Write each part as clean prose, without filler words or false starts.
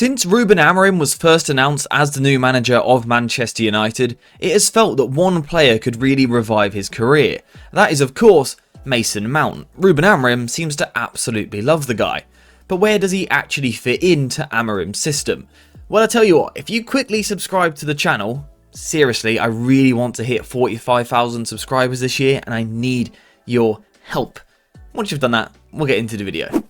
Since Ruben Amorim was first announced as the new manager of Manchester United, it has felt that one player could really revive his career. That is, of course, Mason Mount. Ruben Amorim seems to absolutely love the guy. But where does he actually fit into Amorim's system? Well, I tell you what, if you quickly subscribe to the channel, seriously, I really want to hit 45,000 subscribers this year, and I need your help. Once you've done that, we'll get into the video.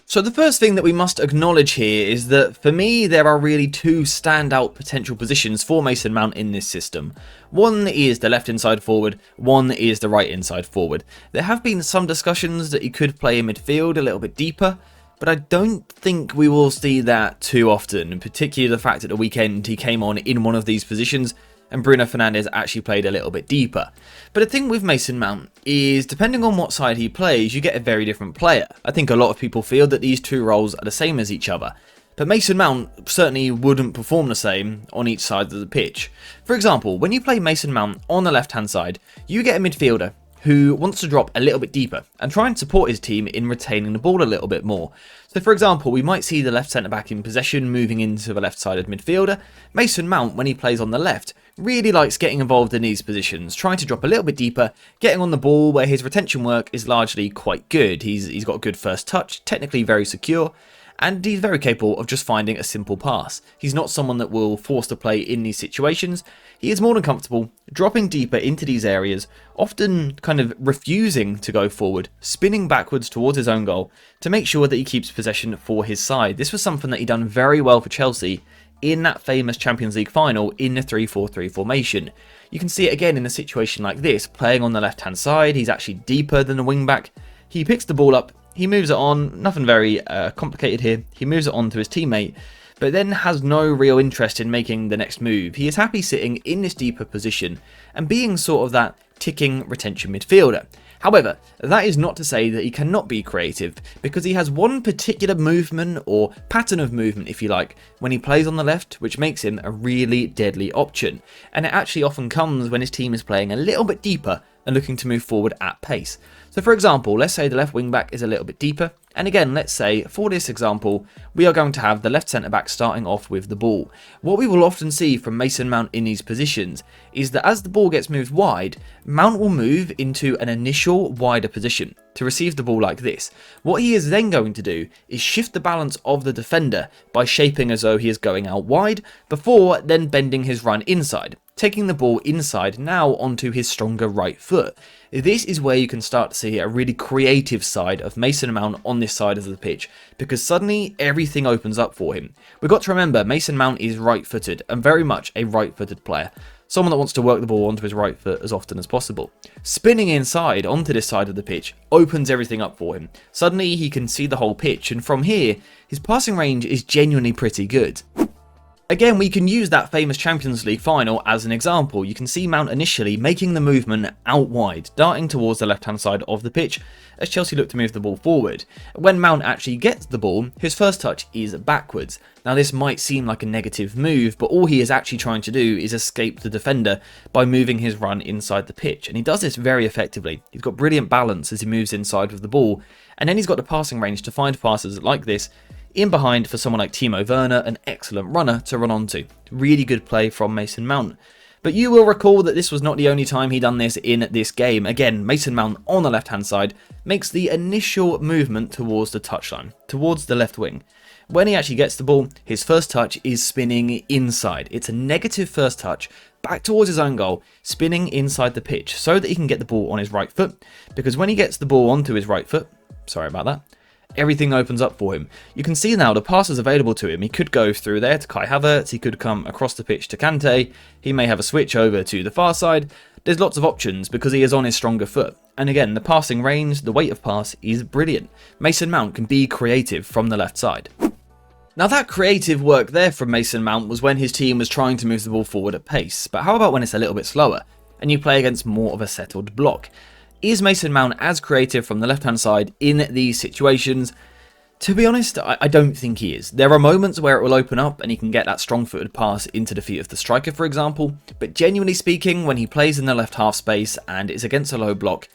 So the first thing that we must acknowledge here is that for me there are really two standout potential positions for Mason Mount in this system. One is the left inside forward, one is the right inside forward. There have been some discussions that he could play in midfield a little bit deeper, but I don't think we will see that too often, particularly the fact that the weekend he came on in one of these positions and Bruno Fernandes actually played a little bit deeper. But the thing with Mason Mount is, depending on what side he plays, you get a very different player. I think a lot of people feel that these two roles are the same as each other, but Mason Mount certainly wouldn't perform the same on each side of the pitch. For example, when you play Mason Mount on the left hand side, you get a midfielder who wants to drop a little bit deeper and try and support his team in retaining the ball a little bit more. So for example, we might see the left centre back in possession moving into the left sided midfielder. Mason Mount, when he plays on the left, really likes getting involved in these positions, trying to drop a little bit deeper, getting on the ball where his retention work is largely quite good. He's got good first touch, technically very secure, and he's very capable of just finding a simple pass. He's not someone that will force the play in these situations. He is more than comfortable dropping deeper into these areas, often kind of refusing to go forward, spinning backwards towards his own goal to make sure that he keeps possession for his side. This was something that he done very well for Chelsea in that famous Champions League final in the 3-4-3 formation. You can see it again in a situation like this, playing on the left hand side. He's actually deeper than the wing back. He picks the ball up, he moves it on, nothing very complicated here. He moves it on to his teammate, but then has no real interest in making the next move. He is happy sitting in this deeper position and being sort of that ticking retention midfielder. However, that is not to say that he cannot be creative, because he has one particular movement, or pattern of movement if you like, when he plays on the left, which makes him a really deadly option. And it actually often comes when his team is playing a little bit deeper and looking to move forward at pace. So for example, let's say the left wing back is a little bit deeper, and again, let's say for this example, we are going to have the left centre back starting off with the ball. What we will often see from Mason Mount in these positions is that as the ball gets moved wide, Mount will move into an initial wider position to receive the ball like this. What he is then going to do is shift the balance of the defender by shaping as though he is going out wide, before then bending his run inside, taking the ball inside now onto his stronger right foot. This is where you can start to see a really creative side of Mason Mount on this side of the pitch, because suddenly everything opens up for him. We've got to remember, Mason Mount is right-footed and very much a right-footed player. Someone that wants to work the ball onto his right foot as often as possible. Spinning inside onto this side of the pitch opens everything up for him. Suddenly he can see the whole pitch, and from here, his passing range is genuinely pretty good. Again, we can use that famous Champions League final as an example. You can see Mount initially making the movement out wide, darting towards the left-hand side of the pitch as Chelsea look to move the ball forward. When Mount actually gets the ball, his first touch is backwards. Now this might seem like a negative move, but all he is actually trying to do is escape the defender by moving his run inside the pitch, and he does this very effectively. He's got brilliant balance as he moves inside with the ball, and then he's got the passing range to find passes like this in behind for someone like Timo Werner, an excellent runner to run onto. Really good play from Mason Mount. But you will recall that this was not the only time he done this in this game. Again, Mason Mount on the left hand side makes the initial movement towards the touchline, towards the left wing. When he actually gets the ball, his first touch is spinning inside. It's a negative first touch back towards his own goal, spinning inside the pitch so that he can get the ball on his right foot, because when he gets the ball onto his right foot, sorry about that, everything opens up for him. You can see now the passes available to him. He could go through there to Kai Havertz, he could come across the pitch to Kante, he may have a switch over to the far side. There's lots of options because he is on his stronger foot. And again, the passing range, the weight of pass is brilliant. Mason Mount can be creative from the left side. Now that creative work there from Mason Mount was when his team was trying to move the ball forward at pace, but how about when it's a little bit slower and you play against more of a settled block? Is Mason Mount as creative from the left-hand side in these situations? To be honest, I don't think he is. There are moments where it will open up and he can get that strong-footed pass into the feet of the striker, for example, but genuinely speaking, when he plays in the left half space and is against a low block,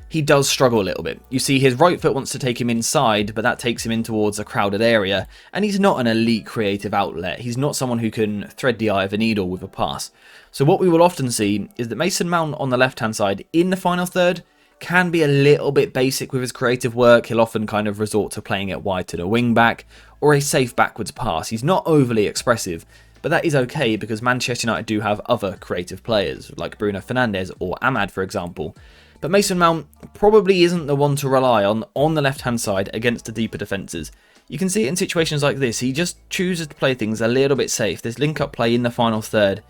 he does struggle a little bit. You see, his right foot wants to take him inside, but that takes him in towards a crowded area, and he's not an elite creative outlet. He's not someone who can thread the eye of a needle with a pass. So what we will often see is that Mason Mount on the left-hand side in the final third can be a little bit basic with his creative work. He'll often kind of resort to playing it wide to the wing-back, or a safe backwards pass. He's not overly expressive, but that is okay because Manchester United do have other creative players, like Bruno Fernandes or Ahmad, for example. But Mason Mount probably isn't the one to rely on the left-hand side against the deeper defences. You can see it in situations like this. He just chooses to play things a little bit safe. This link-up play in the final third,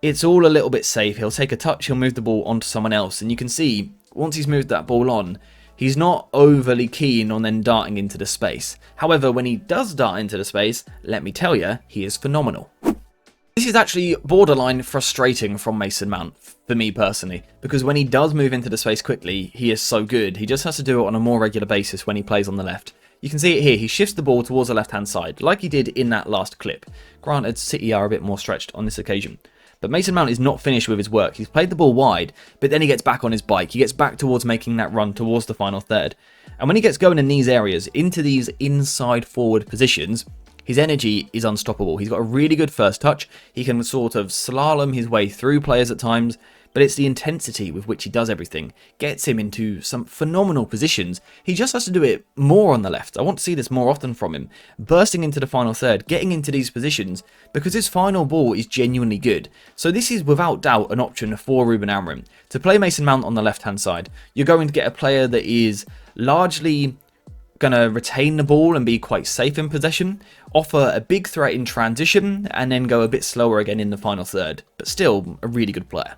it's all a little bit safe. He'll take a touch, he'll move the ball onto someone else, and you can see, once he's moved that ball on, he's not overly keen on then darting into the space. However, when he does dart into the space, let me tell you, he is phenomenal. This is actually borderline frustrating from Mason Mount, for me personally, because when he does move into the space quickly, he is so good. He just has to do it on a more regular basis when he plays on the left. You can see it here, he shifts the ball towards the left-hand side, like he did in that last clip. Granted, City are a bit more stretched on this occasion. But Mason Mount is not finished with his work. He's played the ball wide, but then he gets back on his bike. He gets back towards making that run towards the final third. And when he gets going in these areas, into these inside forward positions, his energy is unstoppable. He's got a really good first touch. He can sort of slalom his way through players at times, but it's the intensity with which he does everything. Gets him into some phenomenal positions. He just has to do it more on the left. I want to see this more often from him. Bursting into the final third, getting into these positions, because his final ball is genuinely good. So this is without doubt an option for Ruben Amorim. To play Mason Mount on the left-hand side, you're going to get a player that is largely going to retain the ball and be quite safe in possession, offer a big threat in transition, and then go a bit slower again in the final third. But still, a really good player.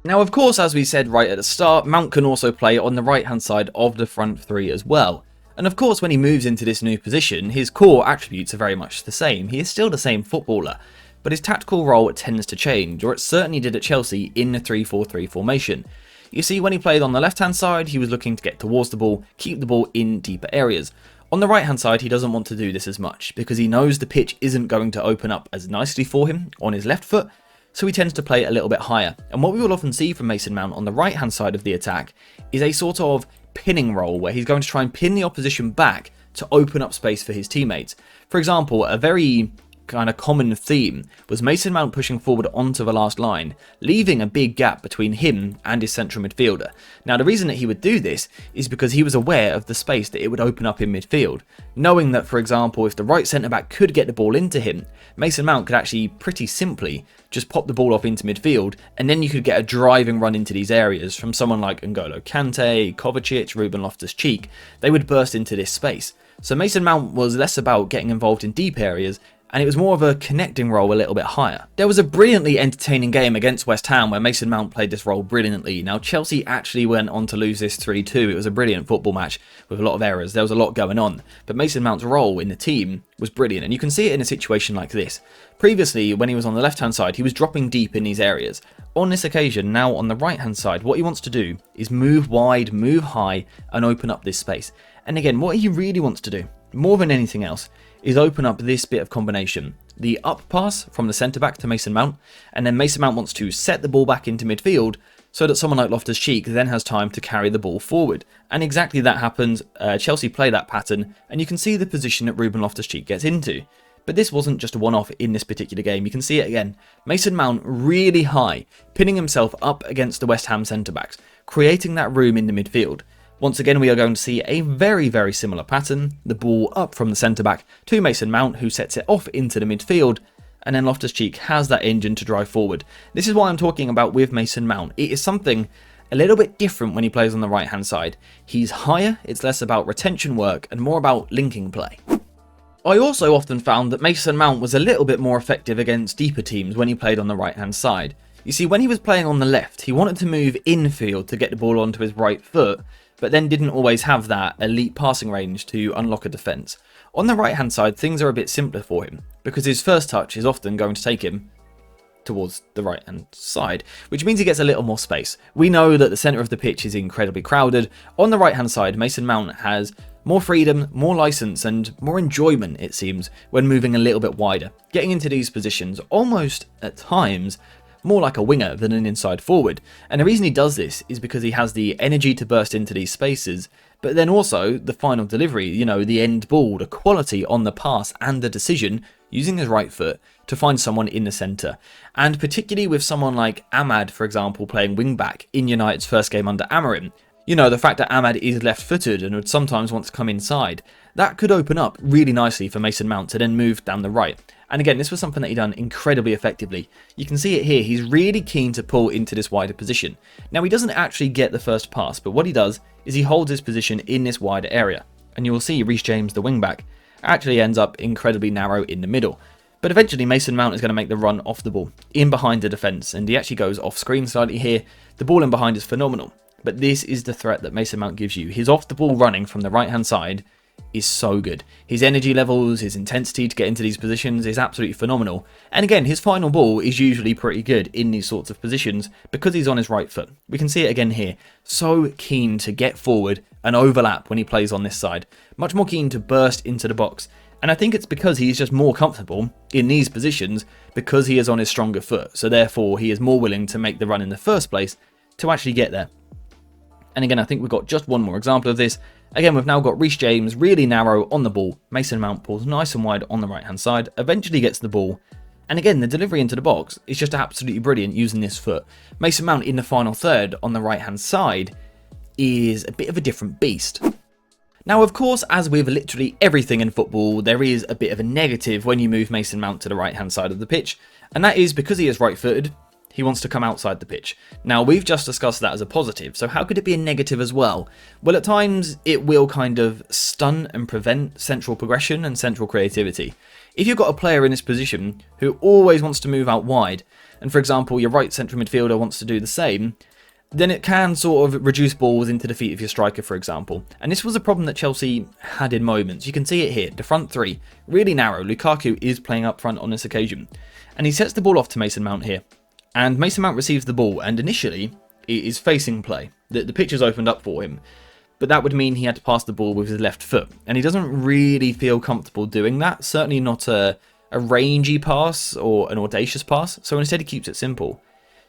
Now, of course, as we said right at the start, Mount can also play on the right-hand side of the front three as well. And of course, when he moves into this new position, his core attributes are very much the same. He is still the same footballer, but his tactical role tends to change, or it certainly did at Chelsea in the 3-4-3 formation. You see, when he played on the left-hand side, he was looking to get towards the ball, keep the ball in deeper areas. On the right-hand side, he doesn't want to do this as much, because he knows the pitch isn't going to open up as nicely for him on his left foot, so he tends to play a little bit higher. And what we will often see from Mason Mount on the right-hand side of the attack is a sort of pinning role, where he's going to try and pin the opposition back to open up space for his teammates. For example, a very kind of common theme was Mason Mount pushing forward onto the last line, leaving a big gap between him and his central midfielder. Now, the reason that he would do this is because he was aware of the space that it would open up in midfield, knowing that, for example, if the right centre-back could get the ball into him, Mason Mount could actually pretty simply just pop the ball off into midfield, and then you could get a driving run into these areas from someone like N'Golo Kante, Kovacic, Ruben Loftus-Cheek. They would burst into this space. So Mason Mount was less about getting involved in deep areas, and it was more of a connecting role a little bit higher. There was a brilliantly entertaining game against West Ham where Mason Mount played this role brilliantly. Now, Chelsea actually went on to lose this 3-2. It was a brilliant football match with a lot of errors. There was a lot going on, but Mason Mount's role in the team was brilliant, and you can see it in a situation like this. Previously, when he was on the left-hand side, he was dropping deep in these areas. On this occasion, now on the right-hand side, what he wants to do is move wide, move high, and open up this space. And again, what he really wants to do, more than anything else, is open up this bit of combination. The up pass from the centre-back to Mason Mount, and then Mason Mount wants to set the ball back into midfield so that someone like Loftus-Cheek then has time to carry the ball forward. And exactly that happens. Chelsea play that pattern, and you can see the position that Ruben Loftus-Cheek gets into. But this wasn't just a one-off in this particular game. You can see it again. Mason Mount really high, pinning himself up against the West Ham centre-backs, creating that room in the midfield. Once again, we are going to see a very, very similar pattern. The ball up from the centre-back to Mason Mount, who sets it off into the midfield, and then Loftus-Cheek has that engine to drive forward. This is what I'm talking about with Mason Mount. It is something a little bit different when he plays on the right-hand side. He's higher, it's less about retention work, and more about linking play. I also often found that Mason Mount was a little bit more effective against deeper teams when he played on the right-hand side. You see, when he was playing on the left, he wanted to move infield to get the ball onto his right foot, but then didn't always have that elite passing range to unlock a defence. On the right hand side, things are a bit simpler for him, because his first touch is often going to take him towards the right hand side, which means he gets a little more space. We know that the centre of the pitch is incredibly crowded. On the right hand side, Mason Mount has more freedom, more licence, and more enjoyment, it seems, when moving a little bit wider, getting into these positions almost at times more like a winger than an inside forward. And the reason he does this is because he has the energy to burst into these spaces, but then also the final delivery, you know, the end ball, the quality on the pass and the decision using his right foot to find someone in the centre. And particularly with someone like Ahmad, for example, playing wing-back in United's first game under Amorim, you know, the fact that Ahmad is left-footed and would sometimes want to come inside, that could open up really nicely for Mason Mount to then move down the right. And again, this was something that he done incredibly effectively. You can see it here, he's really keen to pull into this wider position. Now, he doesn't actually get the first pass, but what he does is he holds his position in this wider area. And you will see Reece James, the wing-back, actually ends up incredibly narrow in the middle. But eventually Mason Mount is going to make the run off the ball, in behind the defence, and he actually goes off screen slightly here. The ball in behind is phenomenal. But this is the threat that Mason Mount gives you. His off the ball running from the right hand side is so good. His energy levels, his intensity to get into these positions is absolutely phenomenal. And again, his final ball is usually pretty good in these sorts of positions because he's on his right foot. We can see it again here. So keen to get forward and overlap when he plays on this side. Much more keen to burst into the box. And I think it's because he's just more comfortable in these positions because he is on his stronger foot. So therefore, he is more willing to make the run in the first place to actually get there. And again, I think we've got just one more example of this. Again, we've now got Reece James really narrow on the ball. Mason Mount pulls nice and wide on the right-hand side, eventually gets the ball. And again, the delivery into the box is just absolutely brilliant using this foot. Mason Mount in the final third on the right-hand side is a bit of a different beast. Now, of course, as with literally everything in football, there is a bit of a negative when you move Mason Mount to the right-hand side of the pitch. And that is because he is right-footed, he wants to come outside the pitch. Now, we've just discussed that as a positive, so how could it be a negative as well? Well, at times, it will kind of stun and prevent central progression and central creativity. If you've got a player in this position who always wants to move out wide, and for example, your right central midfielder wants to do the same, then it can sort of reduce balls into the feet of your striker, for example. And this was a problem that Chelsea had in moments. You can see it here, the front three, really narrow. Lukaku is playing up front on this occasion. And he sets the ball off to Mason Mount here. And Mason Mount receives the ball, and initially, it is facing play. The pitch is opened up for him. But that would mean he had to pass the ball with his left foot. And he doesn't really feel comfortable doing that. Certainly not a rangy pass or an audacious pass. So instead he keeps it simple.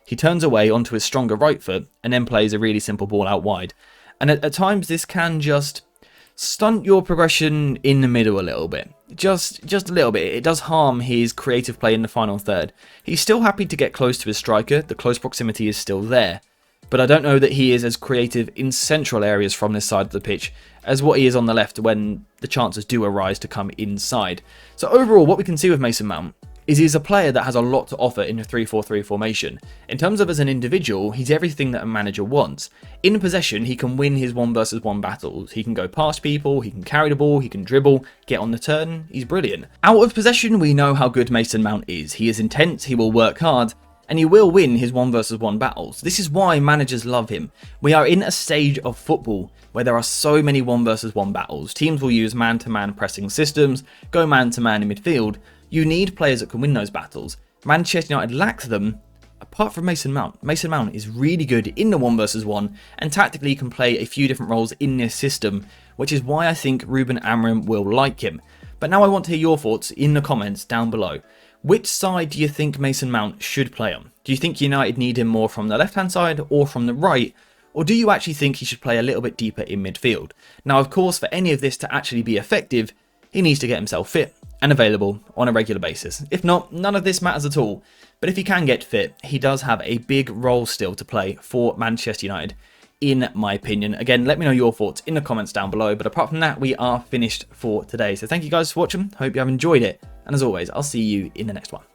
He turns away onto his stronger right foot and then plays a really simple ball out wide. And at times this can just stunt your progression in the middle a little bit. Just a little bit. It does harm his creative play in the final third. He's still happy to get close to his striker. The close proximity is still there. But I don't know that he is as creative in central areas from this side of the pitch as what he is on the left when the chances do arise to come inside. So overall, what we can see with Mason Mount is he's a player that has a lot to offer in a 3-4-3 formation. In terms of as an individual, he's everything that a manager wants. In possession, he can win his 1-versus-1 battles. He can go past people, he can carry the ball, he can dribble, get on the turn. He's brilliant. Out of possession, we know how good Mason Mount is. He is intense, he will work hard, and he will win his 1-versus-1 battles. This is why managers love him. We are in a stage of football where there are so many 1-versus-1 battles. Teams will use man-to-man pressing systems, go man-to-man in midfield. You need players that can win those battles. Manchester United lacks them, apart from Mason Mount. Mason Mount is really good in the 1-versus-1 and tactically can play a few different roles in this system, which is why I think Ruben Amorim will like him. But now I want to hear your thoughts in the comments down below. Which side do you think Mason Mount should play on? Do you think United need him more from the left-hand side or from the right? Or do you actually think he should play a little bit deeper in midfield? Now, of course, for any of this to actually be effective, he needs to get himself fit and available on a regular basis. If not, none of this matters at all. But if he can get fit, he does have a big role still to play for Manchester United, in my opinion. Again, let me know your thoughts in the comments down below. But apart from that, we are finished for today. So thank you guys for watching. Hope you have enjoyed it. And as always, I'll see you in the next one.